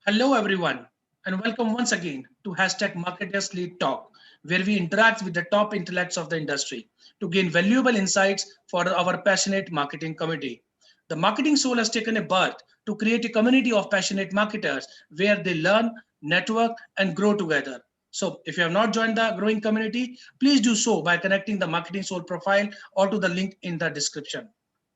Hello, everyone, and welcome once again to hashtag Marketers Lead Talk, where we interact with the top intellects of the industry to gain valuable insights for our passionate marketing community. The Marketing Soul has taken a birth to create a community of passionate marketers where they learn, network, and grow together. So, if you have not joined the growing community, please do so by connecting the Marketing Soul profile or to the link in the description.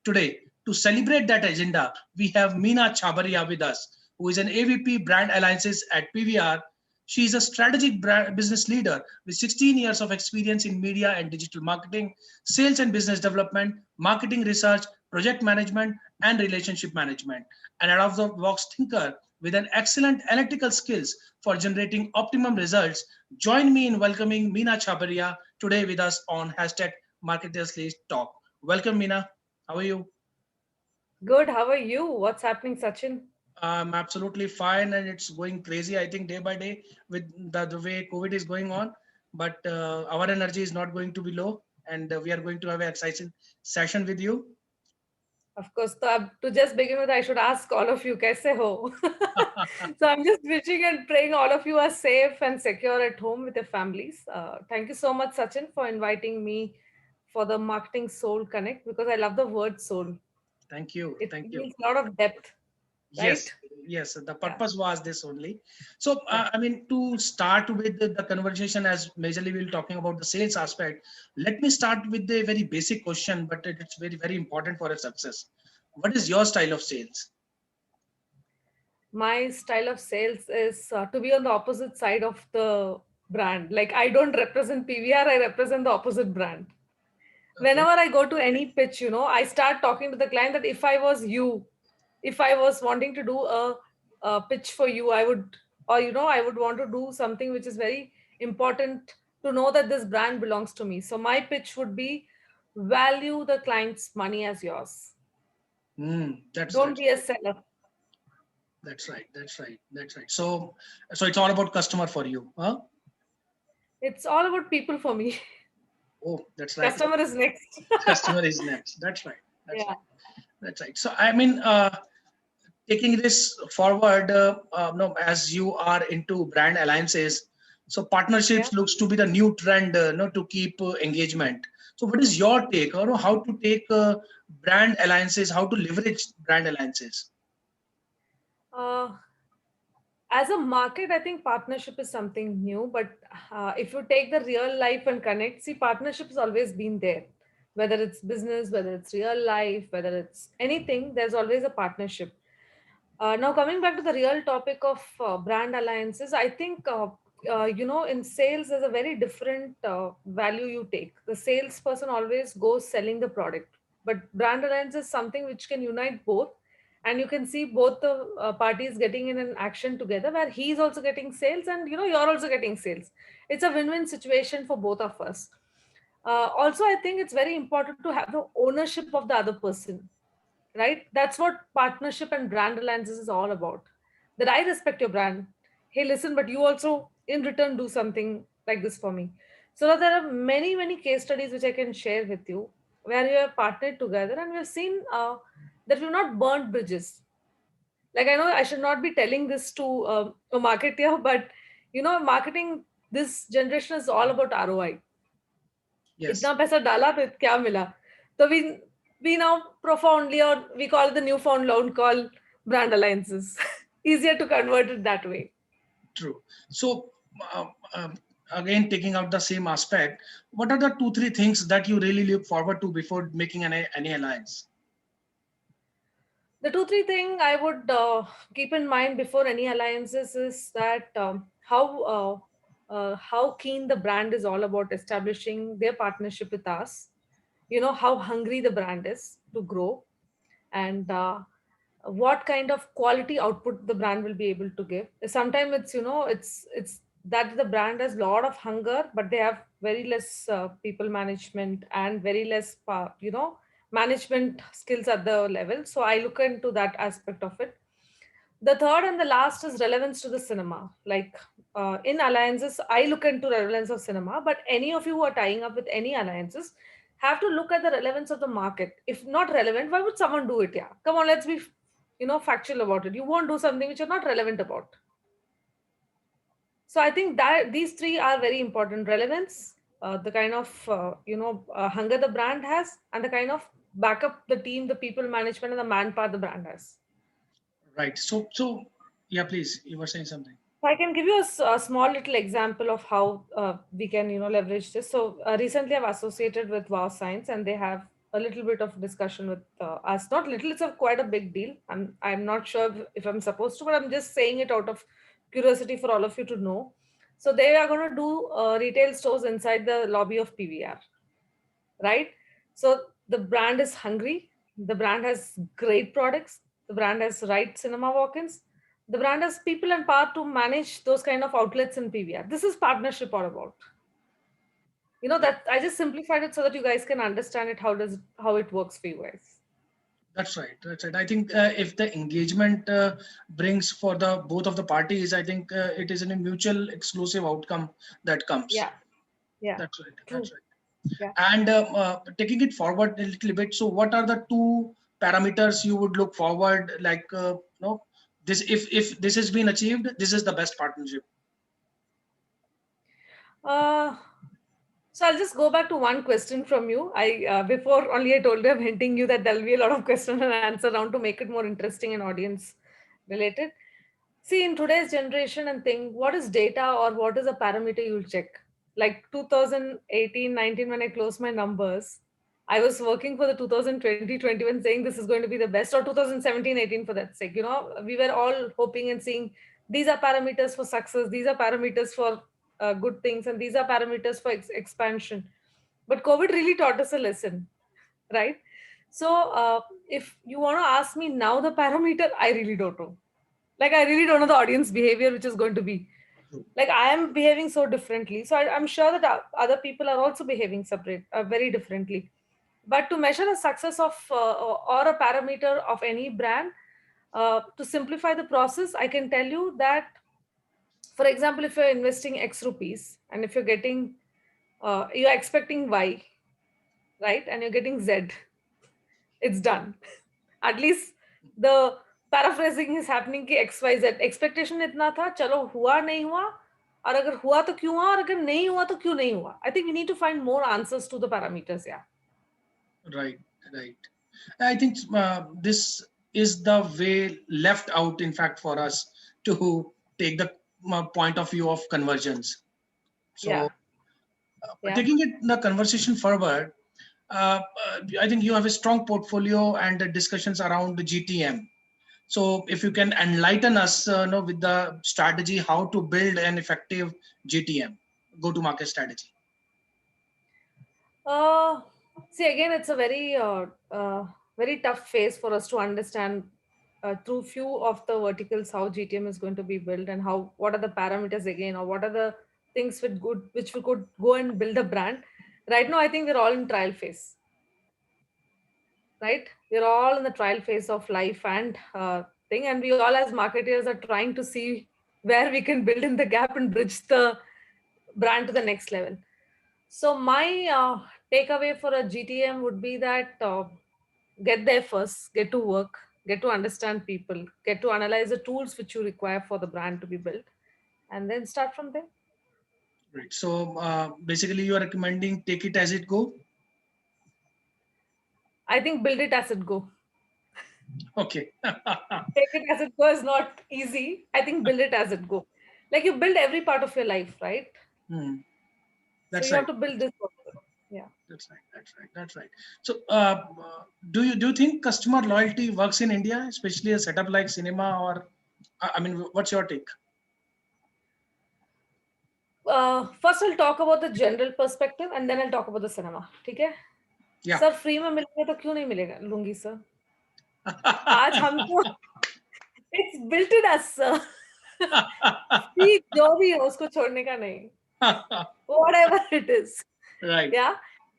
Today, to celebrate that agenda, we have Meena Chabaria with us, who is an AVP Brand Alliances at PVR. She is a strategic business leader with 16 years of experience in media and digital marketing, sales and business development, marketing research, project management, and relationship management. An out-of-the-box thinker with an excellent analytical skills for generating optimum results. Join me in welcoming Meena Chabaria today with us on hashtag Marketers Lead Talk. Welcome, Meena. How are you? Good. How are you? What's happening, Sachin? I'm absolutely fine, and it's going crazy. I think day by day with the way COVID is going on, but our energy is not going to be low, and we are going to have an exciting session with you. Of course, to just begin with, I should ask all of you, kaise ho? So I'm just wishing and praying all of you are safe and secure at home with your families. Thank you so much, Sachin, for inviting me for the Marketing Soul Connect because I love the word soul. Thank you, It thank you. means a lot of depth, right? Yes, yes. The Yeah, purpose was this only. So, yeah. I mean, to start with the conversation, as majorly we're talking about the sales aspect, let me start with the very basic question, but it's very, very important for a success. What is your style of sales? My style of sales is to be on the opposite side of the brand. Like I don't represent PVR, I represent the opposite brand. Okay. Whenever I go to any pitch, I start talking to the client that if I was you, if I was wanting to do a pitch for you, I would, or I would want to do something which is very important to know that this brand belongs to me. So my pitch would be value the client's money as yours. That's Don't that's be a seller. That's right. That's right. That's right. So it's all about customer for you, huh? It's all about people for me. Oh, that's right. Customer is next. Customer is next. That's right. That's Yeah. right. That's right. So I mean, taking this forward, no, as you are into brand alliances, so Yeah. partnerships looks to be the new trend, no, to keep engagement. So what is your take, or how to take brand alliances, how to leverage brand alliances? Uh, as a market, I think partnership is something new, but if you take the real life and connect, see, partnership has always been there. Whether it's business, whether it's real life, whether it's anything, there's always a partnership. Now, coming back to the real topic of brand alliances, I think, in sales, there's a very different value you take. The salesperson always goes selling the product, but brand alliance is something which can unite both. And you can see both the parties getting in an action together where he's also getting sales and you're also getting sales. It's a win-win situation for both of us. Also, I think it's very important to have the ownership of the other person, right? That's what partnership and brand alliances is all about. That I respect your brand. Hey, listen, but you also in return do something like this for me. So there are many, many case studies which I can share with you where we have partnered together and we've seen that we've not burnt bridges. Like I know I should not be telling this to a marketer, but marketing this generation is all about ROI. Yes. इतना पैसा डाला तो क्या मिला? So we now profoundly, or we call it the newfound loan call brand alliances. Easier to convert it that way. True. So, again, taking out the same aspect, what are the two, three things that you really look forward to before making any alliance? The two three thing I would keep in mind before any alliances is that how keen the brand is all about establishing their partnership with us. How hungry the brand is to grow, and what kind of quality output the brand will be able to give. Sometimes it's that the brand has a lot of hunger but they have very less people management and very less management skills at the level. So I look into that aspect of it. The third and the last is relevance to the cinema. Like in alliances, I look into relevance of cinema, but any of you who are tying up with any alliances have to look at the relevance of the market. If not relevant, why would someone do it? Yeah, come on, let's be, factual about it. You won't do something which you're not relevant about. So I think that these three are very important: relevance, the kind of hunger the brand has, and the kind of backup the team, the people management, and the manpower the brand has. Right. So yeah, please, you were saying something. So I can give you a small little example of how we can, leverage this. So recently, I've associated with Wow Science, and they have a little bit of discussion with us. Not little; it's quite a big deal. I'm not sure if I'm supposed to, but I'm just saying it out of curiosity for all of you to know. So they are going to do retail stores inside the lobby of PVR, right? So the brand is hungry. The brand has great products. The brand has right cinema walk-ins. The brand has people and power to manage those kind of outlets in PVR. This is partnership all about. That I just simplified it so that you guys can understand it. How it works for you guys. That's right. That's right. I think if the engagement brings for the both of the parties, I think it is a mutual exclusive outcome that comes. Yeah. Yeah. That's right. True. That's right. Yeah. And taking it forward a little bit, so what are the two parameters you would look forward, like this, if this has been achieved, this is the best partnership? So I'll just go back to one question from you. Before only I told you, I'm hinting you that there'll be a lot of question and answer round to make it more interesting and audience related. See, in today's generation and thing, what is data or what is a parameter you'll check? Like 2018, 19, when I closed my numbers, I was working for the 2020, 21 saying this is going to be the best, or 2017, 18 for that sake. We were all hoping and seeing these are parameters for success, these are parameters for good things, and these are parameters for expansion. But COVID really taught us a lesson, right? So if you want to ask me now the parameter, I really don't know. Like, I really don't know the audience behavior, which is going to be. Like, I am behaving so differently. So I'm sure that other people are also behaving very differently. But to measure the success of or a parameter of any brand, to simplify the process, I can tell you that, for example, if you're investing X rupees and if you're expecting Y, right? And you're getting Z, it's done. At least the paraphrasing is happening कि XYZ expectation इतना था, चलो हुआ नहीं हुआ, और अगर हुआ तो क्यों हुआ, और अगर नहीं हुआ तो क्यों नहीं हुआ. I think we need to find more answers to the parameters. Yeah. Right. I think this is the way left out, in fact, for us to take the point of view of conversions. So taking the conversation forward, I think you have a strong portfolio and the discussions around the GTM. So if you can enlighten us with the strategy, how to build an effective GTM, go-to-market strategy. See, again, it's a very tough phase for us to understand through few of the verticals how GTM is going to be built, and what are the parameters again, or what are the things which we could go and build a brand. Right now, I think we're all in trial phase. Right? We're all in the trial phase of life and thing, and we all as marketers are trying to see where we can build in the gap and bridge the brand to the next level. So my takeaway for a GTM would be that get there first, get to work, get to understand people, get to analyze the tools which you require for the brand to be built, and then start from there. Right. So basically, you are recommending take it as it go. I think build it as it go. Okay. Take it as it go is not easy. I think build it as it go. Like, you build every part of your life, right? That's so you right. have to build this also. Yeah. That's right. So do you think customer loyalty works in India, especially a setup like cinema, or I mean, what's your take? First I'll talk about the general perspective and then I'll talk about the cinema. Okay? Yeah. Sir, free में मिलेगा तो क्यों नहीं मिलेगा लूंगी sir. आज हमको it's built in us sir. free जो भी हो उसको छोड़ने का नहीं. Whatever it is. Right. Yeah.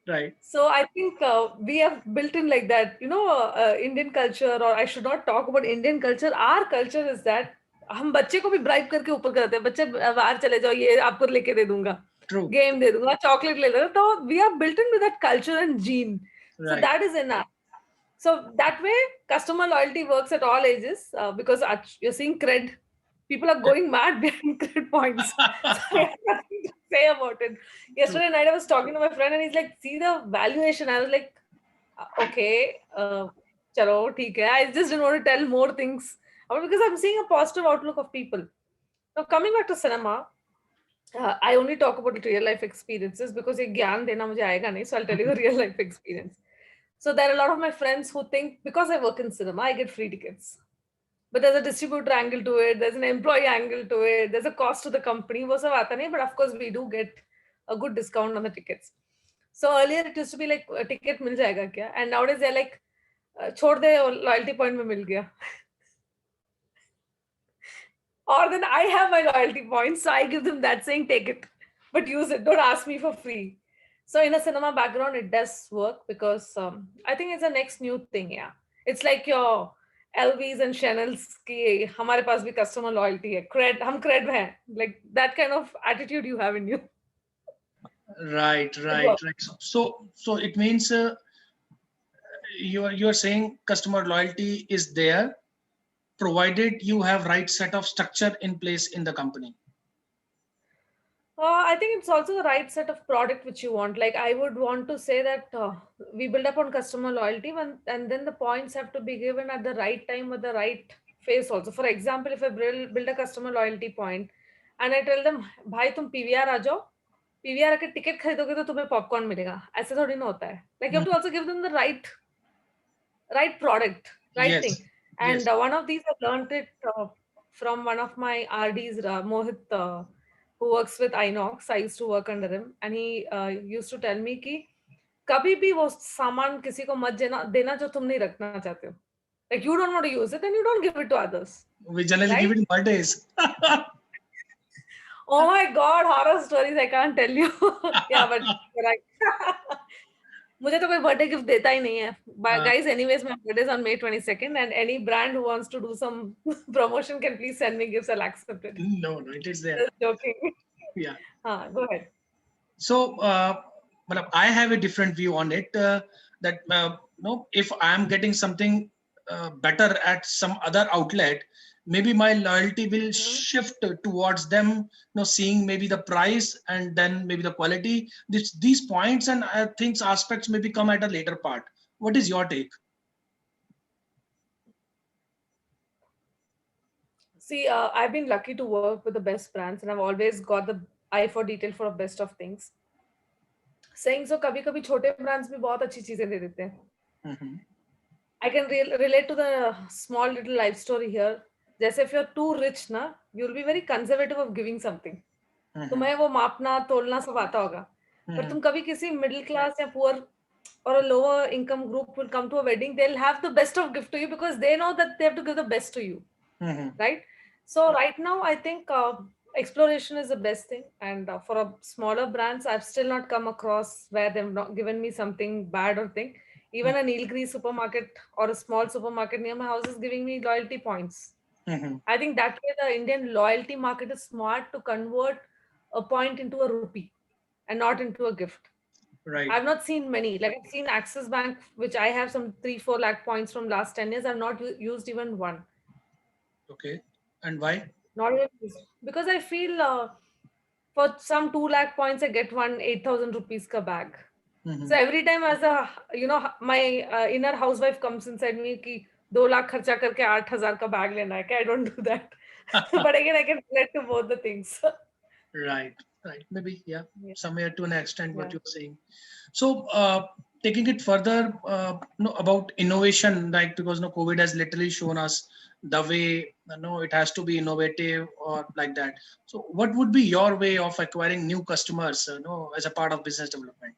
Right. So I think we have built in like that. Indian culture, or I should not talk about Indian culture. Our culture is that हम बच्चे को भी ब्राइब करके ऊपर करते हैं. बच्चे बाहर चले जाओ, ये आपको लेके दे दूंगा. True. Game दे दूंगा, chocolate ले लो. तो we are built into that culture and gene. Right. So that is enough. So that way, customer loyalty works at all ages because you're seeing cred. People are going mad behind cred points. So I have nothing to say about it. True. Yesterday night, I was talking to my friend and he's like, see the valuation. I was like, okay, chalo, theek hai. I just didn't want to tell more things because I'm seeing a positive outlook of people. Now, coming back to cinema, I only talk about real life experiences because ये ज्ञान देना मुझे आएगा नहीं. So I'll tell you the real life experience. So there are a lot of my friends who think because I work in cinema, I get free tickets. But there's a distributor angle to it, there's an employee angle to it, there's a cost to the company. वो सब आता नहीं, but of course we do get a good discount on the tickets. So earlier it used to be like ticket मिल जाएगा क्या? And nowadays they're like छोड़ दे loyalty point में मिल गया. Or then I have my loyalty points, so I give them that saying take it, but use it. Don't ask me for free. So in a cinema background, it does work because I think it's the next new thing. Yeah, it's like your LVs and Chanel's की हमारे पास भी customer loyalty है. Cred हैं. Like that kind of attitude you have in you. Right, It right, works. right. So it means you're saying customer loyalty is there, provided you have right set of structure in place in the company. I think it's also the right set of product which you want. Like I would want to say that we build up on customer loyalty and then the points have to be given at the right time with the right phase also. For example, if I build a customer loyalty point and I tell them, भाई तुम PVR आ जाओ, PVR आके ticket खरीदोगे तो तुम्हें popcorn मिलेगा. ऐसे थोड़ी ना होता है. Like you have to also give them the right product, right thing. Yes, And yes. one of these I learned it from one of my RDs, Mohit, who works with Inox. I used to work under him, and he used to tell me कि कभी भी वो सामान किसी को मत देना जो तुम नहीं रखना चाहते हो. Like you don't want to use it, then you don't give it to others, We generally give right? it in birthdays. Oh my God, horror stories I can't tell you. Yeah, but you're right. मुझे तो कोई birthday gift देता ही नहीं है. Guys, anyways, my birthday is on May 22nd, and any brand who wants to do some promotion can please send me gifts. I'll accept it. No, no, it is there. Just joking. Yeah. Go ahead. So, matlab, I have a different view on it. That if I am getting something better at some other outlet, maybe my loyalty will shift towards them. Seeing maybe the price and then maybe the quality. These points and things aspects maybe come at a later part. What is your take? See, I've been lucky to work with the best brands, and I've always got the eye for detail for the best of things. Saying so, कभी-कभी छोटे brands भी बहुत अच्छी चीजें दे देते हैं. Mm-hmm. I can relate to the small little life story here. जैसे if you're too rich ना, you'll be very conservative of giving something. तुम्हें वो मापना तोलना सब आता होगा. पर तुम कभी किसी middle class या poor or a lower income group will come to a wedding, they'll have the best of gift to you because they know that they have to give the best to you, right? So right now, I think exploration is the best thing. And for a smaller brands, I've still not come across where they've not given me something bad or thing. Even a Nilgiri supermarket or a small supermarket near my house is giving me loyalty points. I think that way the Indian loyalty market is smart to convert a point into a rupee and not into a gift. Right. I've not seen many. Like I've seen Axis Bank, which I have some 3-4 lakh points from last 10 years. I've not used even one. Okay. And why? Not even because I feel for some 2 lakh points, I get one 8,000 rupees ka bag. So every time as my inner housewife comes inside me ki 2 lakh kharcha karke 8,000 ka bag lena hai. I don't do that. But again, I can relate to both the things. Right. Maybe, yeah. Yeah. Somewhere to an extent what Yeah. you're saying. So taking it further, about innovation, like because COVID has literally shown us the way it has to be innovative or like that. So what would be your way of acquiring new customers, as a part of business development?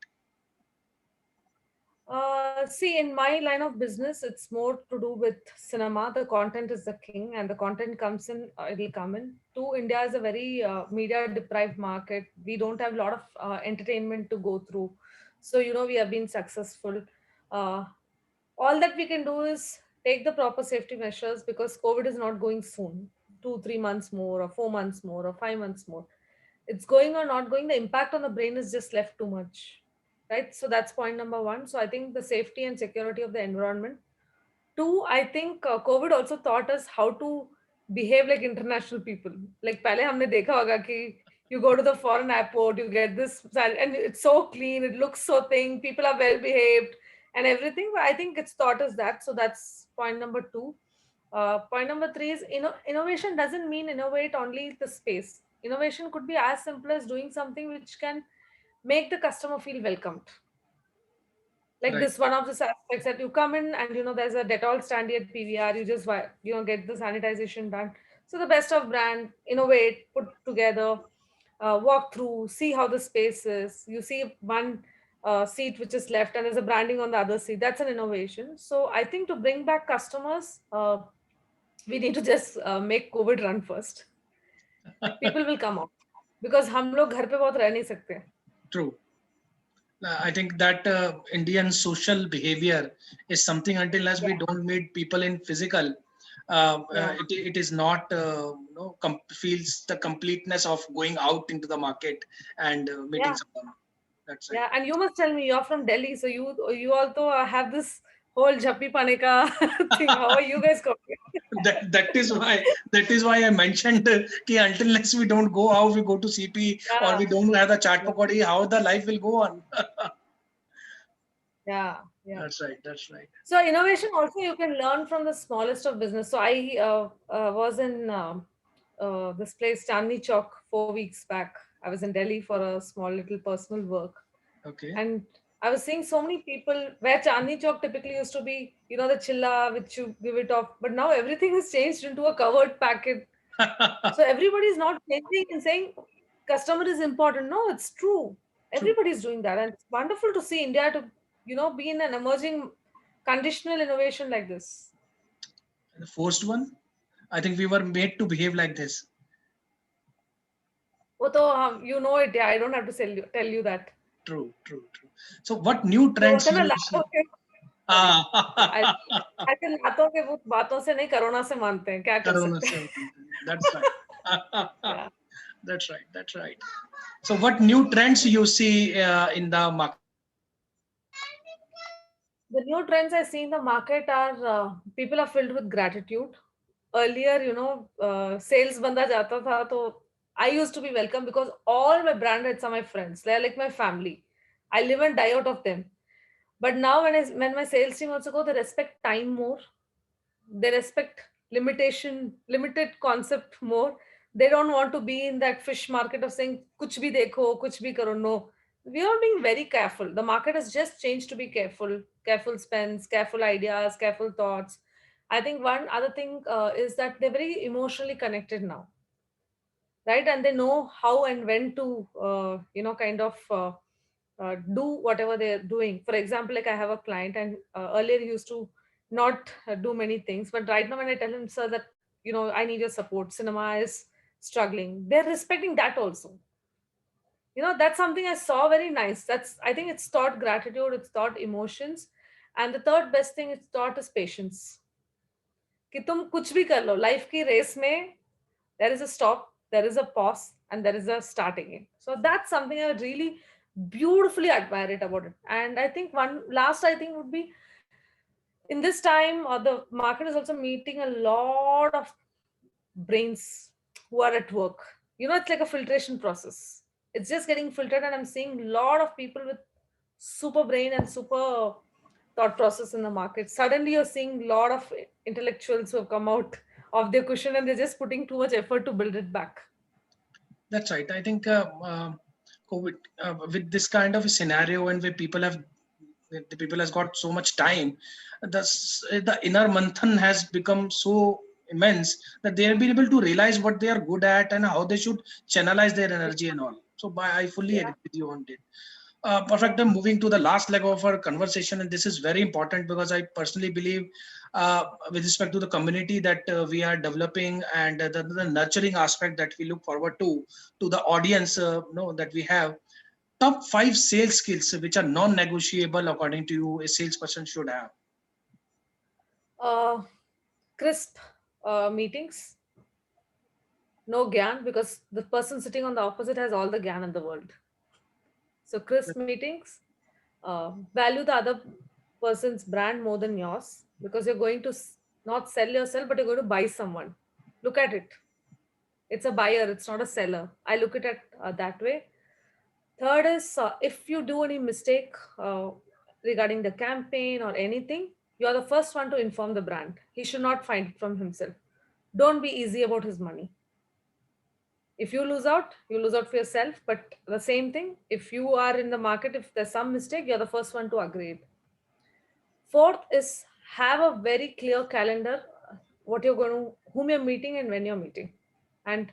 See, in my line of business, it's more to do with cinema. The content is the king, and the content comes in, it'll come in. Two, India is a very media deprived market. We don't have a lot of entertainment to go through. So, we have been successful. All that we can do is take the proper safety measures because COVID is not going soon 2-3 months more, or 4 months more, or 5 months more. It's going or not going. The impact on the brain is just left too much. Right, so that's point number one. So I think the safety and security of the environment. Two, I think COVID also taught us how to behave like international people. Like पहले हमने देखा होगा कि you go to the foreign airport, you get this, and it's so clean, it looks so thing, people are well behaved and everything. But I think it's taught us that. So that's point number two. Point number three is innovation doesn't mean innovate only the space. Innovation could be as simple as doing something which can make the customer feel welcomed, like Right. this one of the aspects that you come in and there's a Dettol standee at PVR, you just get the sanitization done. So the best of brand, innovate, put together, walk through, see how the space is. You see one seat which is left and there's a branding on the other seat. That's an innovation. So I think to bring back customers, we need to just make COVID run first. People will come out because हम लोग घर पे बहुत रह नहीं सकते. True. I think that Indian social behavior is something until as we Yeah, don't meet people in physical, yeah. it is not feels the completeness of going out into the market and meeting Yeah. someone. That's right. Yeah, and you must tell me, you're from Delhi, so you also have this whole Jappi Paneka thing. How are you guys coping? That is why I mentioned कि until unless we don't go out, we go to CP or Yeah, we don't have the chaat pakodi, how the life will go on. yeah, yeah. That's right. That's right. So innovation also you can learn from the smallest of business. So I was in this place Chandni Chowk 4 weeks back. I was in Delhi for a small little personal work. Okay. And I was seeing so many people where Chandni Chowk typically used to be, the chilla which you give it off. But now everything has changed into a covered packet. So everybody is not changing and saying customer is important. No, it's true. True. Everybody is doing that. And it's wonderful to see India to, be in an emerging conditional innovation like this. The first one, I think we were made to behave like this. वो तो you know it, yeah. I don't have to tell you that. True, true, true. So, what new जो trends बोलते हैं ना you लातों see? के, sorry. I Ah, ऐसे लातों के भूत बातों से नहीं, कोरोना से मानते हैं, क्या कर Corona सकते हैं. se- That's right. Yeah. That's right. That's right. So, what new trends you see in the market? The new trends I see in the market are people are filled with gratitude. Earlier, sales banda jata tha, so I used to be welcome because all my brand heads are my friends. They are like my family. I live and die out of them. But now when my sales team also go, they respect time more. They respect limited concept more. They don't want to be in that fish market of saying kuch bhi dekho, kuch bhi karo. No, we are being very careful. The market has just changed to be careful spends, careful ideas, careful thoughts. I think one other thing is that they're very emotionally connected now, right? And they know how and when to kind of do whatever they're doing. For example, like I have a client, and earlier he used to not do many things, but right now when I tell him, sir, that I need your support, cinema is struggling, they're respecting that also. That's something I saw very nice. That's, I think, it's taught gratitude, it's taught emotions. And the third best thing it's taught is patience. कि तुम कुछ भी कर लो life की race में, there is a stop, there is a pause, and there is a start again. So that's something I really beautifully admire it about it. And I think one last, I think, would be in this time, the market is also meeting a lot of brains who are at work. It's like a filtration process. It's just getting filtered, and I'm seeing a lot of people with super brain and super thought process in the market. Suddenly, you're seeing a lot of intellectuals who have come out of their cushion and they're just putting too much effort to build it back. That's right. I think COVID, with this kind of a scenario and where the people has got so much time, the inner manthan has become so immense that they'll be able to realize what they are good at and how they should channelize their energy and all. So I fully Yeah. agree with you on it. Perfect. I'm moving to the last leg of our conversation, and this is very important because I personally believe, with respect to the community that we are developing and the nurturing aspect that we look forward to the audience, that we have. Top 5 sales skills which are non-negotiable according to you a salesperson should have. Uh, Crisp meetings, no gyan, because the person sitting on the opposite has all the gyan in the world. So crisp meetings, value the other person's brand more than yours. because you're going to not sell yourself, but you're going to buy someone. Look at it. It's a buyer, it's not a seller. I look at it that way. Third is if you do any mistake regarding the campaign or anything, you're the first one to inform the brand. He should not find it from himself. Don't be easy about his money. If you lose out, you lose out for yourself. But the same thing, if you are in the market, if there's some mistake, you're the first one to agree it. Fourth is have a very clear calendar, what you're going to, whom you're meeting and when you're meeting. And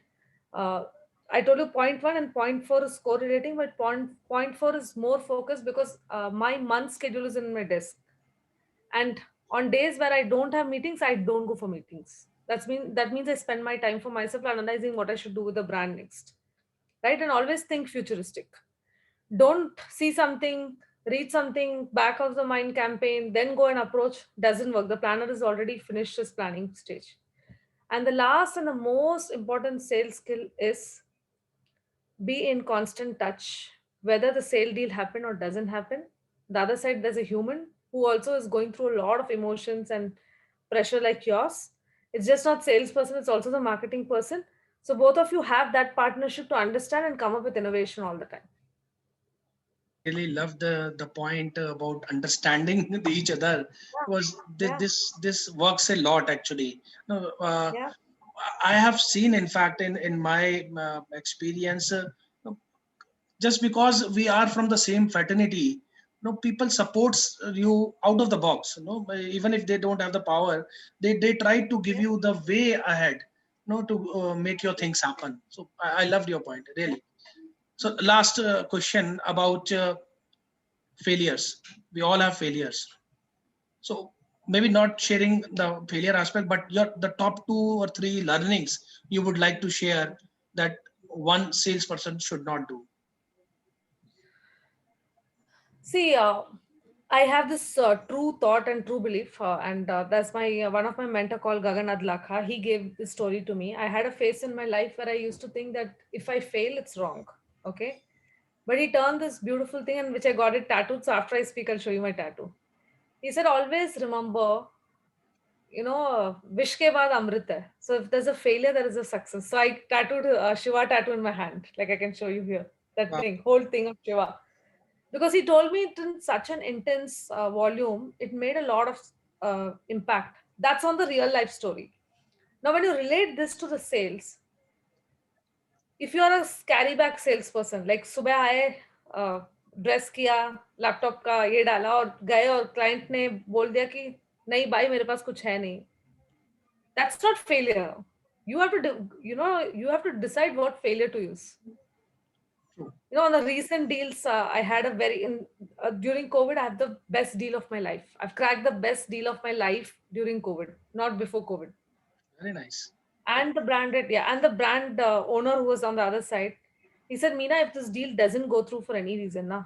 uh, I told you point one and point four is correlating, but point four is more focused because my month schedule is in my desk. And on days where I don't have meetings, I don't go for meetings. That means I spend my time for myself analyzing what I should do with the brand next. Right? And always think futuristic. Don't see something, read something, back of the mind campaign, then go and approach. Doesn't work. The planner is already finished his planning stage. And the last and the most important sales skill is be in constant touch, whether the sale deal happen or doesn't happen. The other side, there's a human who also is going through a lot of emotions and pressure like yours. It's just not salesperson, it's also the marketing person. So both of you have that partnership to understand and come up with innovation all the time. Really love the point about understanding each other, because Yeah, this works a lot actually. No, yeah, I have seen, in fact, in my experience, just because we are from the same fraternity, people supports you out of the box, even if they don't have the power, they try to give yeah, you the way ahead, to make your things happen. So I loved your point, yeah. really. So last question about failures. We all have failures. So maybe not sharing the failure aspect, but the top two or three learnings you would like to share that one salesperson should not do. See, I have this true thought and true belief, and that's my one of my mentor called Gagan Adlakha. He gave this story to me. I had a phase in my life where I used to think that if I fail, it's wrong. Okay, but he turned this beautiful thing, and which I got it tattooed. So after I speak, I'll show you my tattoo. He said, always remember, wish ke baad amrit hai. So if there's a failure, there is a success. So I tattooed Shiva tattoo in my hand, like I can show you here. That Wow. thing, whole thing of Shiva, because he told me it in such an intense volume, it made a lot of impact. That's on the real life story. Now when you relate this to the sales, if you are a carry bag salesperson, like सुबह आए, dress किया, laptop का ये डाला और गए और client ने बोल दिया कि नहीं भाई मेरे पास कुछ है नहीं, that's not failure. You have to you have to decide what failure to use. True. On the recent deals, I had a very during COVID, I have the best deal of my life. I've cracked the best deal of my life during COVID, not before COVID. Very nice. And the brand owner who was on the other side, he said, Meena, if this deal doesn't go through for any reason, na,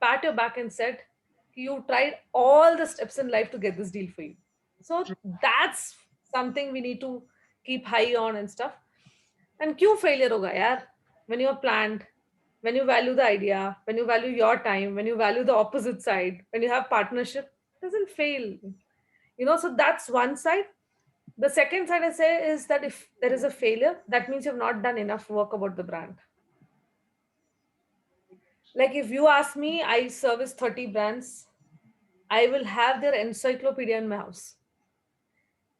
pat your back and said, you tried all the steps in life to get this deal for you. So True. that's something we need to keep high on and stuff. And क्यों failure होगा यार? When you're planned, when you value the idea, when you value your time, when you value the opposite side, when you have partnership, it doesn't fail. So that's one side. The second side I say is that if there is a failure, that means you've not done enough work about the brand. Like if you ask me, I service 30 brands, I will have their encyclopedia in my house.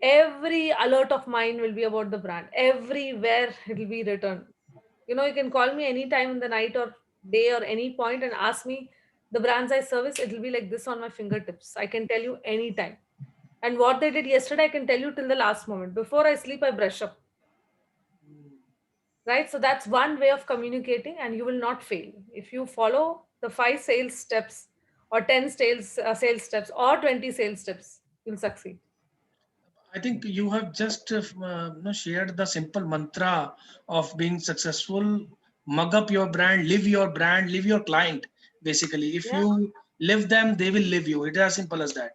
Every alert of mine will be about the brand. Everywhere it will be written. You can call me anytime in the night or day or any point and ask me the brands I service. It will be like this on my fingertips. I can tell you anytime. And what they did yesterday, I can tell you till the last moment. Before I sleep, I brush up. Right? So that's one way of communicating, and you will not fail. If you follow the 5 sales steps or 10 sales steps or 20 sales steps, you'll succeed. I think you have just shared the simple mantra of being successful. Mug up your brand, live your client. Basically, if Yeah. you live them, they will live you. It is as simple as that.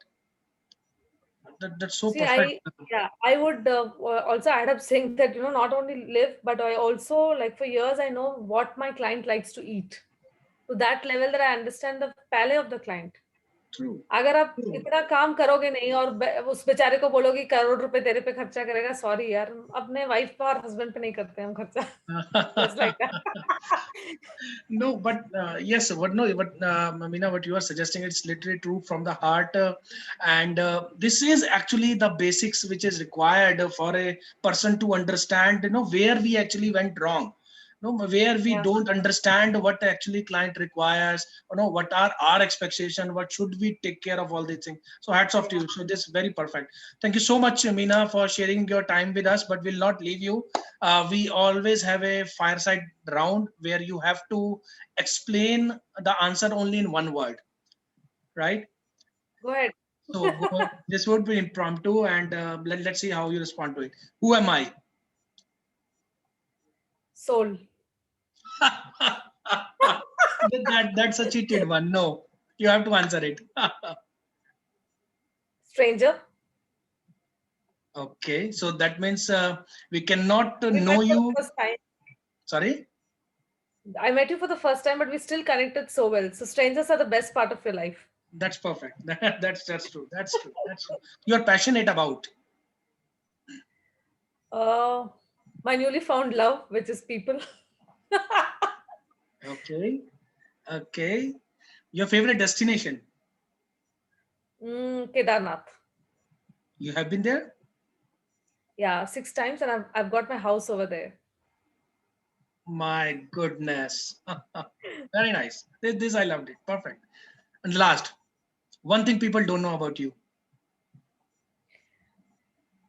That's so See, perfect. I would also add up saying that, not only live, but I also, like, for years, I know what my client likes to eat to that level that I understand the palate of the client. True. अगर आप True. इतना काम करोगे नहीं और उस बेचारे को बोलोगे करोड़ रुपए तेरे पे खर्चा करेगा, सॉरी यार, अपने वाइफ पे और हस्बैंड पे नहीं करते हम खर्चा। Just like No, but yes, what no, but Amina, what you are suggesting, it's literally true from the heart, and this is actually the basics which is required for a person to understand, where we actually went wrong, where we Yeah. don't understand what actually client requires, what are our expectation, what should we take care of all these things. So hats off to you. So this is very perfect. Thank you so much, Amina, for sharing your time with us. But we'll not leave you. We always have a fireside round where you have to explain the answer only in one word, right? Go ahead. So this would be impromptu, and let's see how you respond to it. Who am I? Soul. That's a cheated one. No, you have to answer it. Stranger. Okay, so that means we cannot We met know for the you. first time. Sorry. I met you for the first time, but we still connected so well. So strangers are the best part of your life. That's perfect. That's true. That's true. That's true. You're passionate about. My newly found love, which is people. Okay. Okay. Your favorite destination? Kedarnath. You have been there? Yeah, 6 times, and I've got my house over there. My goodness. Very nice. This I loved it. Perfect. And last, one thing people don't know about you.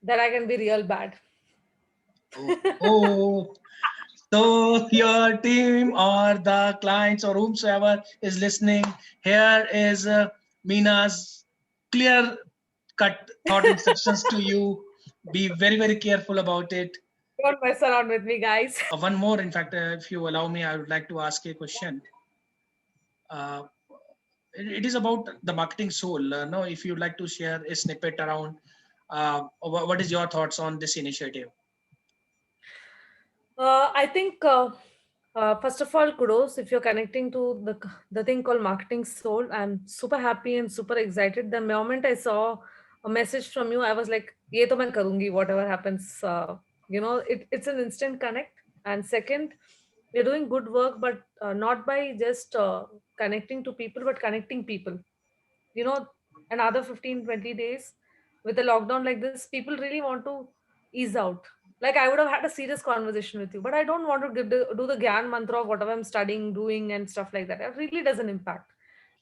That I can be real bad. Oh. So your team or the clients or whomsoever is listening, here is Mina's clear cut thought instructions to you. Be very, very careful about it. Don't mess around with me, guys. One more, in fact, if you allow me, I would like to ask a question. Uh, it is about the marketing soul. No, if you'd like to share a snippet around, what is your thoughts on this initiative? I think first of all, kudos if you're connecting to the thing called marketing soul. I'm super happy and super excited. The moment I saw a message from you, I was like, "Ye to main karungi, whatever happens." It's an instant connect. And second, we're doing good work, but not by just connecting to people, but connecting people. You know, another 15-20 days with a lockdown like this, people really want to ease out. Like I would have had a serious conversation with you, but I don't want to do the gyan mantra of whatever I'm studying, doing, and stuff like that. It really doesn't impact.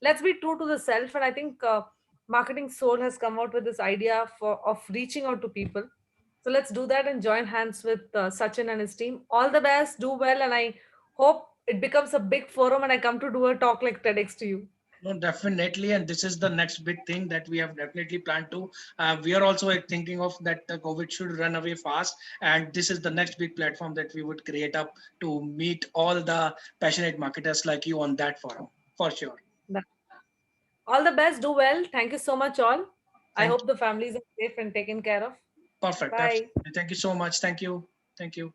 Let's be true to the self. And I think marketing soul has come out with this idea of reaching out to people. So let's do that and join hands with Sachin and his team. All the best, do well, and I hope it becomes a big forum and I come to do a talk like TEDx to you. No, definitely, and this is the next big thing that we have definitely planned to. We are also thinking of that COVID should run away fast, and this is the next big platform that we would create up to meet all the passionate marketers like you on that forum, for sure. All the best. Do well. Thank you so much, all. I Thank hope you. the families are safe and taken care of. Perfect. Bye. Absolutely. Thank you so much. Thank you. Thank you.